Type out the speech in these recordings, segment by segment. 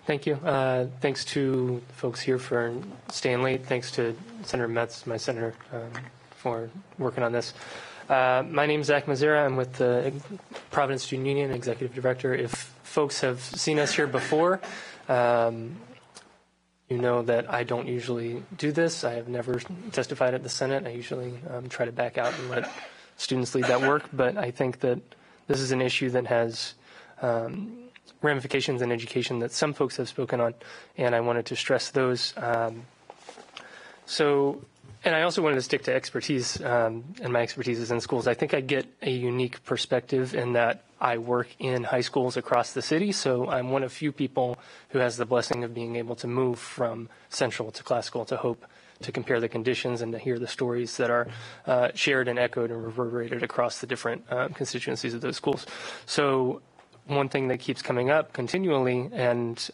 Thank you. Thanks to folks here for staying late. Thanks to Senator Metz, my senator, for working on this. My name is Zach Mazzara. I'm with the Providence Student Union, Executive Director. If folks have seen us here before, you know that I don't usually do this. I have never testified at the Senate. I usually try to back out and let students lead that work. But I think that this is an issue that has ramifications in education that some folks have spoken on, and I wanted to stress those. And I also wanted to stick to expertise, and my expertise is in schools. I think I get a unique perspective in that I work in high schools across the city, so I'm one of few people who has the blessing of being able to move from Central to Classical to Hope to compare the conditions and to hear the stories that are shared and echoed and reverberated across the different constituencies of those schools. So one thing that keeps coming up continually, and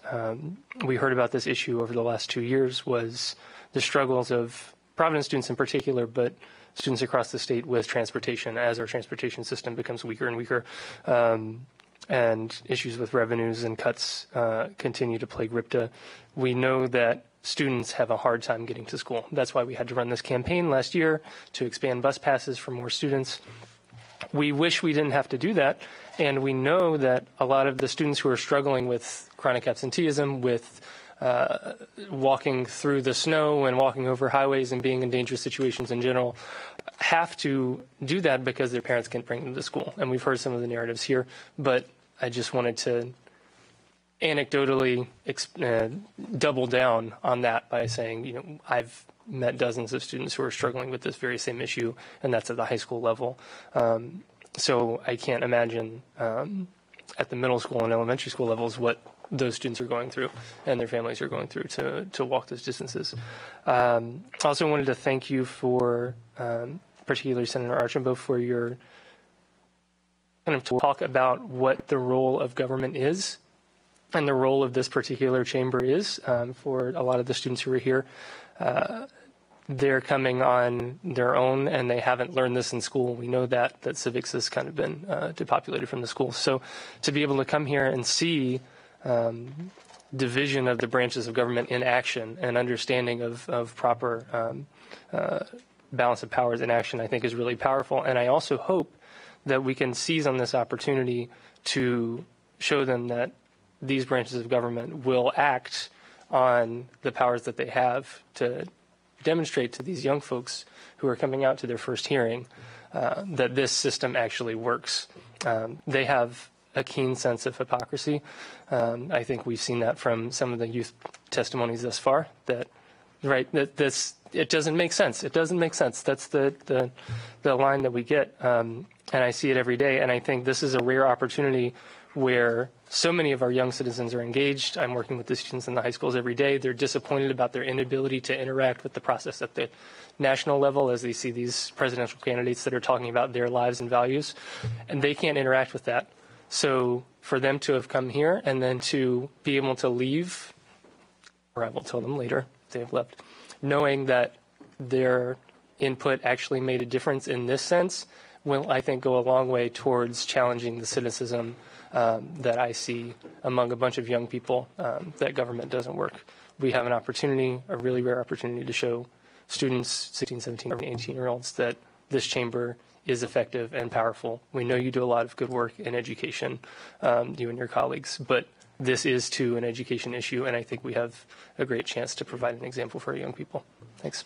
we heard about this issue over the last 2 years, was the struggles of Providence students in particular, but students across the state with transportation as our transportation system becomes weaker and weaker. And issues with revenues and cuts continue to plague RIPTA. We know that students have a hard time getting to school. That's why we had to run this campaign last year to expand bus passes for more students. We wish we didn't have to do that, and we know that a lot of the students who are struggling with chronic absenteeism, with walking through the snow and walking over highways and being in dangerous situations in general, have to do that because their parents can't bring them to school. And we've heard some of the narratives here, but I just wanted to anecdotally double down on that by saying, I've met dozens of students who are struggling with this very same issue, and that's at the high school level. So I can't imagine at the middle school and elementary school levels what those students are going through and their families are going through to walk those distances. I also wanted to thank you for, particularly Senator Archambault, for your kind of talk about what the role of government is and the role of this particular chamber is for a lot of the students who are here. They're coming on their own, and they haven't learned this in school. We know that civics has kind of been depopulated from the schools. So to be able to come here and see division of the branches of government in action and understanding of proper balance of powers in action, I think is really powerful. And I also hope that we can seize on this opportunity to show them that these branches of government will act on the powers that they have to demonstrate to these young folks who are coming out to their first hearing that this system actually works. They have a keen sense of hypocrisy. I think we've seen that from some of the youth testimonies thus far, that it doesn't make sense. It doesn't make sense. That's the line that we get. And I see it every day. And I think this is a rare opportunity where so many of our young citizens are engaged. I'm working with the students in the high schools every day. They're disappointed about their inability to interact with the process at the national level as they see these presidential candidates that are talking about their lives and values, and they can't interact with that. So for them to have come here and then to be able to leave, or I will tell them later if they have left, knowing that their input actually made a difference in this sense will, I think, go a long way towards challenging the cynicism that I see among a bunch of young people that government doesn't work. We have an opportunity, a really rare opportunity, to show students, 16, 17, 18-year-olds, that this chamber is effective and powerful. We know you do a lot of good work in education, you and your colleagues, but this is, too, an education issue, and I think we have a great chance to provide an example for our young people. Thanks.